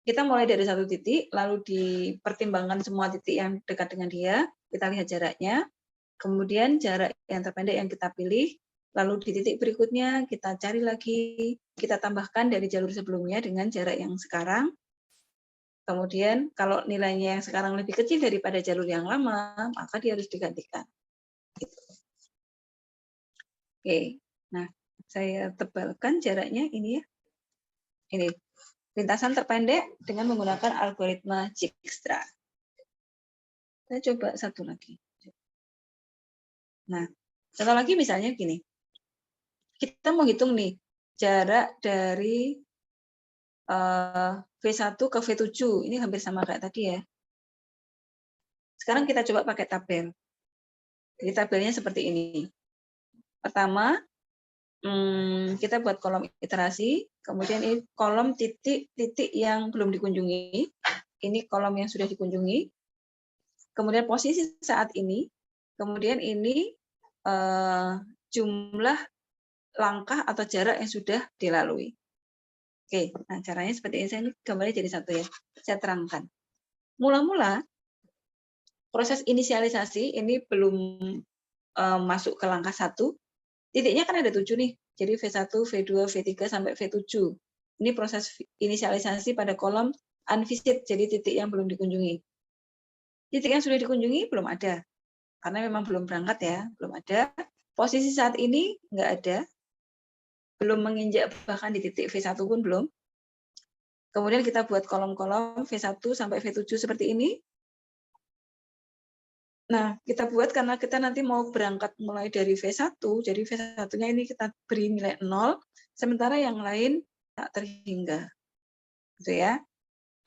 kita mulai dari satu titik, lalu dipertimbangkan semua titik yang dekat dengan dia, kita lihat jaraknya, kemudian jarak yang terpendek yang kita pilih, lalu di titik berikutnya kita cari lagi, kita tambahkan dari jalur sebelumnya dengan jarak yang sekarang, kemudian kalau nilainya yang sekarang lebih kecil daripada jalur yang lama, maka dia harus digantikan. Gitu. Oke, nah saya tebalkan jaraknya ini ya. Ini lintasan terpendek dengan menggunakan algoritma Dijkstra. Saya coba satu lagi. Nah, contoh lagi misalnya gini. Kita mau hitung nih jarak dari V1 ke V7. Ini hampir sama kayak tadi ya. Sekarang kita coba pakai tabel. Jadi tabelnya seperti ini. Pertama, kita buat kolom iterasi. Kemudian ini kolom titik-titik yang belum dikunjungi. Ini kolom yang sudah dikunjungi. Kemudian posisi saat ini. Kemudian ini jumlah langkah atau jarak yang sudah dilalui. Oke, nah caranya seperti ini. Saya ini gambarnya jadi satu ya. Saya terangkan. Mula-mula proses inisialisasi ini belum masuk ke langkah 1. Titiknya kan ada 7 nih. Jadi V1, V2, V3 sampai V7. Ini proses inisialisasi pada kolom unvisit, jadi titik yang belum dikunjungi. Titik yang sudah dikunjungi belum ada. Karena memang belum berangkat ya, belum ada. Posisi saat ini nggak ada. Belum menginjak bahkan di titik V1 pun belum. Kemudian kita buat kolom-kolom V1 sampai V7 seperti ini. Nah, kita buat karena kita nanti mau berangkat mulai dari V1, jadi V1-nya ini kita beri nilai 0, sementara yang lain tak terhingga. Gitu ya.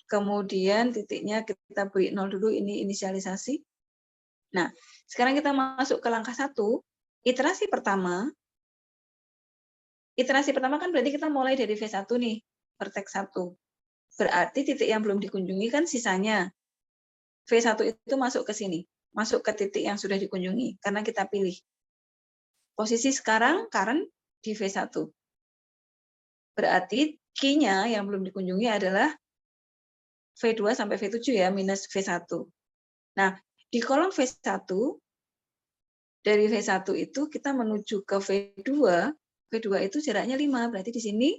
Kemudian titiknya kita beri 0 dulu, ini inisialisasi. Nah, sekarang kita masuk ke langkah 1, iterasi pertama. Iterasi pertama kan berarti kita mulai dari V1 nih, vertex 1. Berarti titik yang belum dikunjungi kan sisanya. V1 itu masuk ke sini, masuk ke titik yang sudah dikunjungi, karena kita pilih. Posisi sekarang, current di V1. Berarti key-nya yang belum dikunjungi adalah V2 sampai V7 ya, minus V1. Nah, di kolom V1, dari V1 itu kita menuju ke V2, V2 itu jaraknya 5, berarti di sini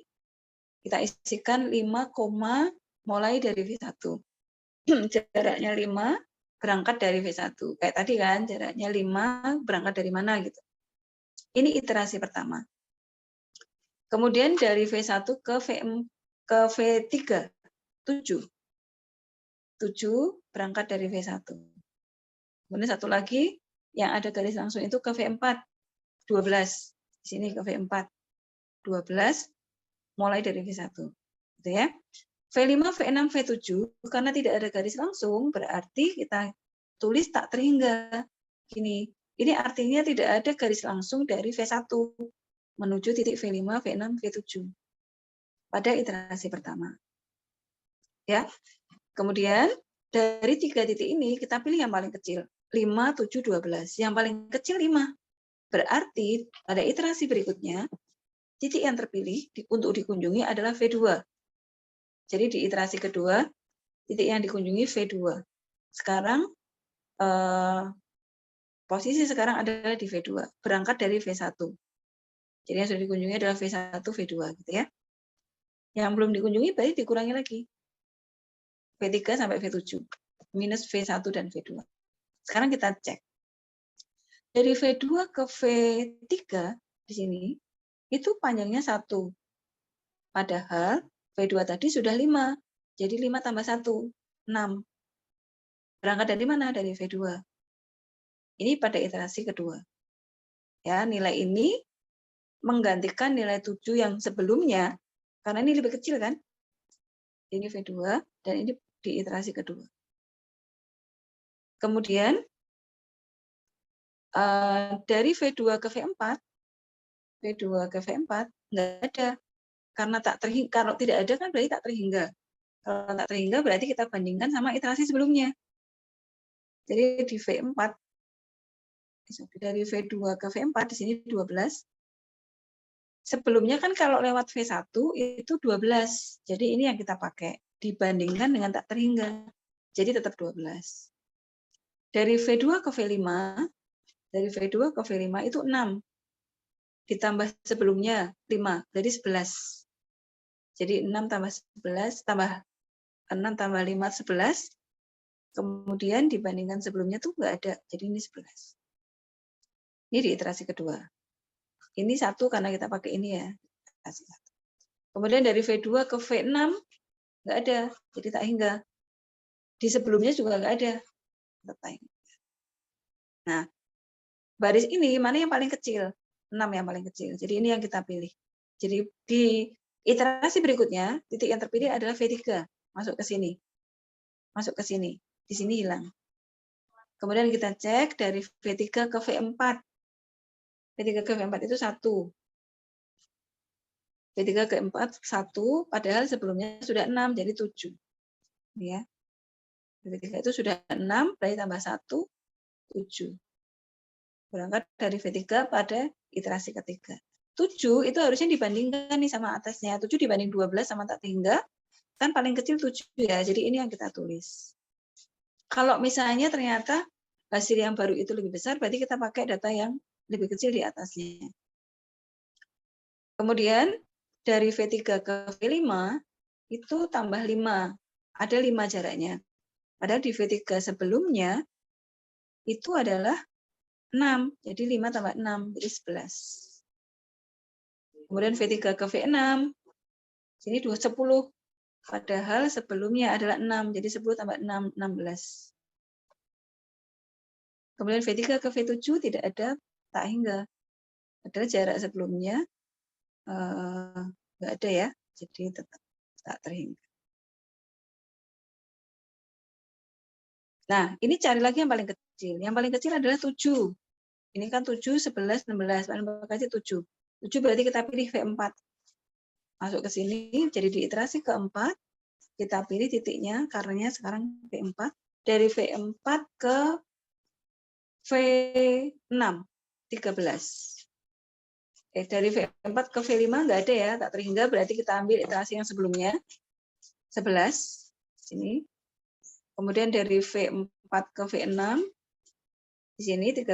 kita isikan 5, mulai dari V1. Jaraknya 5, berangkat dari V1. Kayak tadi kan, jaraknya 5, berangkat dari mana gitu. Ini iterasi pertama. Kemudian dari V1 ke V3, 7. 7 berangkat dari V1. Kemudian satu lagi, yang ada garis langsung itu ke V4, 12. Di sini ke V4, 12, mulai dari V1. Gitu ya. V5, V6, V7, karena tidak ada garis langsung, berarti kita tulis tak terhingga. Gini, ini artinya tidak ada garis langsung dari V1 menuju titik V5, V6, V7 pada iterasi pertama. Ya. Kemudian dari 3 titik ini kita pilih yang paling kecil, 5, 7, 12. Yang paling kecil 5. Berarti pada iterasi berikutnya titik yang terpilih untuk dikunjungi adalah V2. Jadi di iterasi kedua titik yang dikunjungi V2. Sekarang posisi sekarang adalah di V2, berangkat dari V1. Jadi yang sudah dikunjungi adalah V1, V2 gitu ya. Yang belum dikunjungi berarti dikurangi lagi. V3 sampai V7, minus V1 dan V2. Sekarang kita cek. Dari V2 ke V3 di sini, itu panjangnya 1. Padahal V2 tadi sudah 5. Jadi 5 tambah 1, 6. Berangkat dari mana? Dari V2. Ini pada iterasi kedua. Ya, nilai ini menggantikan nilai 7 yang sebelumnya, karena ini lebih kecil kan? Ini V2, dan ini di iterasi kedua. Kemudian, dari V2 ke V4, V2 ke V4, nggak ada. Karena tak terhingga, kalau tidak ada kan berarti tak terhingga. Kalau tak terhingga berarti kita bandingkan sama iterasi sebelumnya. Jadi di V4, dari V2 ke V4, di sini 12. Sebelumnya kan kalau lewat V1 itu 12. Jadi ini yang kita pakai. Dibandingkan dengan tak terhingga. Jadi tetap 12. Dari V2 ke V5, dari V2 ke V5 itu 6. Ditambah sebelumnya 5, jadi 11. Jadi 6 tambah 11, tambah 6 tambah 5, 11. Kemudian dibandingkan sebelumnya tuh nggak ada, jadi ini 11. Ini di iterasi kedua. Ini 1 karena kita pakai ini ya. Kemudian dari V2 ke V6, nggak ada, jadi tak hingga. Di sebelumnya juga nggak ada. Nah, baris ini mana yang paling kecil? 6 yang paling kecil. Jadi ini yang kita pilih. Jadi di iterasi berikutnya, titik yang terpilih adalah V3. Masuk ke sini. Masuk ke sini. Di sini hilang. Kemudian kita cek dari V3 ke V4. V3 ke V4 itu 1. V3 ke V4 1, padahal sebelumnya sudah 6, jadi 7. Ya. V3 itu sudah 6, berarti tambah 1, 7. Berangkat dari V3 pada iterasi ketiga. 7 itu harusnya dibandingkan nih sama atasnya. 7 dibanding 12 sama tak terhingga, kan paling kecil 7 ya. Jadi ini yang kita tulis. Kalau misalnya ternyata hasil yang baru itu lebih besar, berarti kita pakai data yang lebih kecil di atasnya. Kemudian dari V3 ke V5 itu tambah 5. Ada 5 jaraknya. Padahal di V3 sebelumnya itu adalah 6. Jadi 5 tambah 6, jadi 11. Kemudian V3 ke V6, sini 10. Padahal sebelumnya adalah 6, jadi 10 tambah 6, 16. Kemudian V3 ke V7 tidak ada tak hingga. Padahal jarak sebelumnya nggak ada ya, jadi tetap tak terhingga. Nah, ini cari lagi yang paling kecil. Yang paling kecil adalah 7. Ini kan 7, 11, 16. Paling kasih 7. 7 berarti kita pilih V4. Masuk ke sini, jadi di iterasi keempat, kita pilih titiknya, karenanya sekarang V4. Dari V4 ke V6, 13. Dari V4 ke V5 nggak ada ya, tak terhingga, berarti kita ambil iterasi yang sebelumnya, 11. Sini. Kemudian dari V4 ke V6, di sini 13.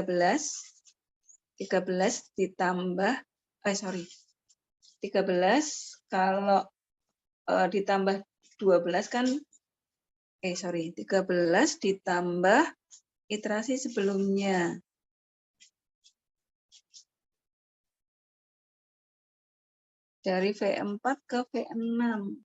13 ditambah, 13 kalau ditambah 12 kan, 13 ditambah iterasi sebelumnya. Dari V4 ke V6.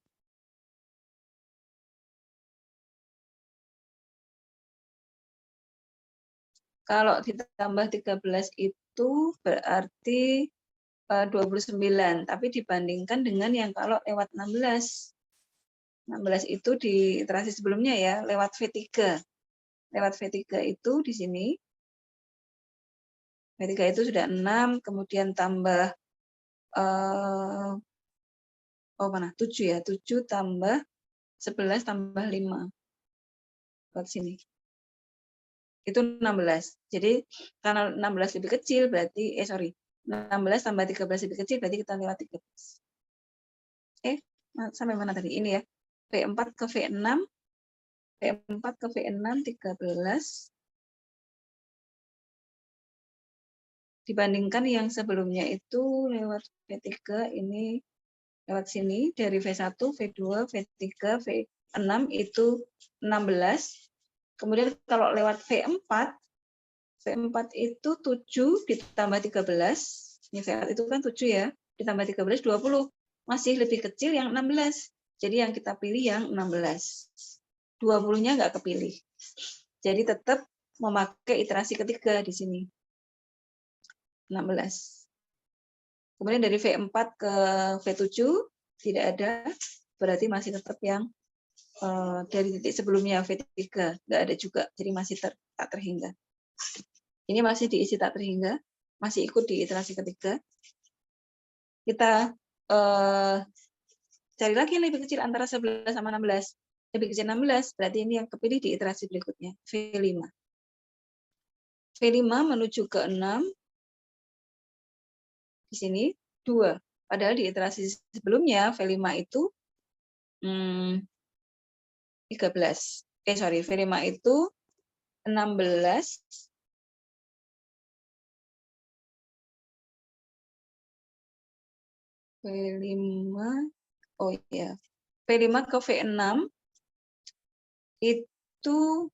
Kalau ditambah 13 itu berarti 29, tapi dibandingkan dengan yang kalau lewat 16. 16 itu di iterasi sebelumnya ya, lewat V3. Lewat V3 itu di sini. V3 itu sudah 6, kemudian tambah 7 ya, 7 tambah 11 tambah 5. Buat sini. Itu 16. Jadi karena 16 lebih kecil berarti 16 tambah 13 lebih kecil berarti kita lewat 13. Sampai mana tadi? Ini ya. V4 ke V6. V4 ke V6 13 dibandingkan yang sebelumnya itu lewat V3, ini lewat sini dari V1, V2, V3, V6 itu 16. Kemudian kalau lewat V4 itu 7 ditambah 13. Ini V4 itu kan 7 ya, ditambah 13 20. Masih lebih kecil yang 16. Jadi yang kita pilih yang 16. 20-nya nggak kepilih. Jadi tetap memakai iterasi ketiga di sini. 16. Kemudian dari V4 ke V7 tidak ada, berarti masih tetap yang dari titik sebelumnya V3 nggak ada juga, jadi masih tak terhingga. Ini masih diisi tak terhingga, masih ikut di iterasi ketiga. Kita cari lagi yang lebih kecil antara 11 sama 16. Lebih kecil 16, berarti ini yang kepilih di iterasi berikutnya, V5. V5 menuju ke 6, di sini 2. Padahal di iterasi sebelumnya V5 itu 13. V5 itu 16. V5, V5 ke V6 itu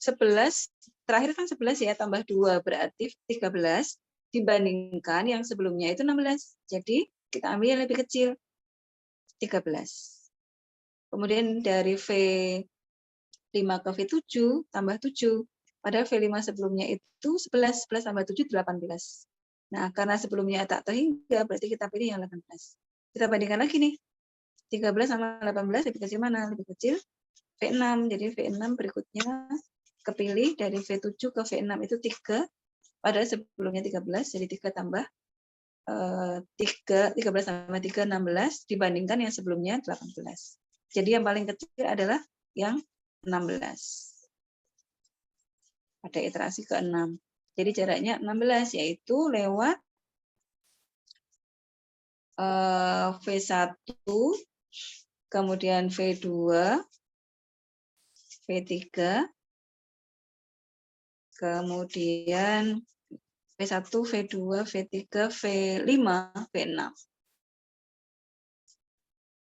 11, terakhir kan 11 ya, tambah 2 berarti 13, dibandingkan yang sebelumnya itu 16. Jadi kita ambil yang lebih kecil, 13. Kemudian dari V5 ke V7 tambah 7. Padahal V5 sebelumnya itu 11, 11 tambah 7, 18. Nah, karena sebelumnya tak terhingga, berarti kita pilih yang 18. Kita bandingkan lagi nih. 13 sama 18 lebih kecil mana? Lebih kecil V6. Jadi V6 berikutnya kepilih dari V7 ke V6 itu 3. Padahal sebelumnya 13, jadi 3 tambah 13 tambah 3, 16, dibandingkan yang sebelumnya 18. Jadi yang paling kecil adalah yang 16. Pada iterasi ke-6. Jadi jaraknya 16, yaitu lewat V1, kemudian V2, V3, kemudian V1, V2, V3, V5, V6.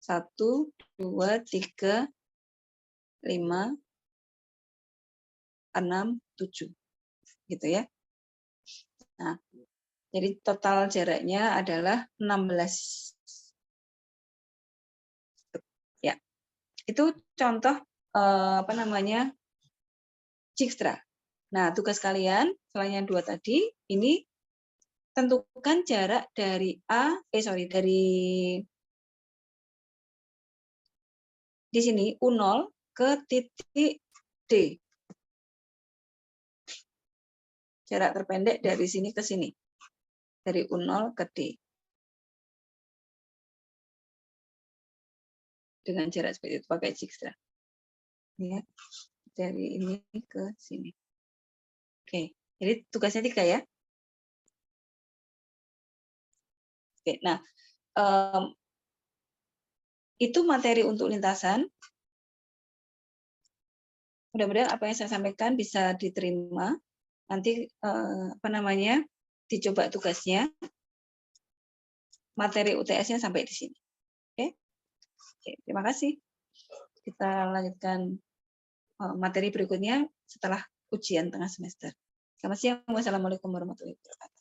1, 2, 3, 5, 6, 7. Gitu ya. Nah, jadi total jaraknya adalah 16. Ya. Itu contoh Dijkstra. Nah, tugas kalian selain yang 2 tadi, ini tentukan jarak dari dari di sini U0 ke titik D. Jarak terpendek dari sini ke sini. Dari U0 ke D. Dengan jarak seperti itu pakai Dijkstra. Ya. Dari ini ke sini. Oke, jadi tugasnya 3 ya. Oke, nah itu materi untuk lintasan. Mudah-mudahan apa yang saya sampaikan bisa diterima. Nanti dicoba tugasnya. Materi UTS-nya sampai di sini. Oke, terima kasih. Kita lanjutkan materi berikutnya setelah ujian tengah semester. Selamat siang. Wassalamualaikum warahmatullahi wabarakatuh.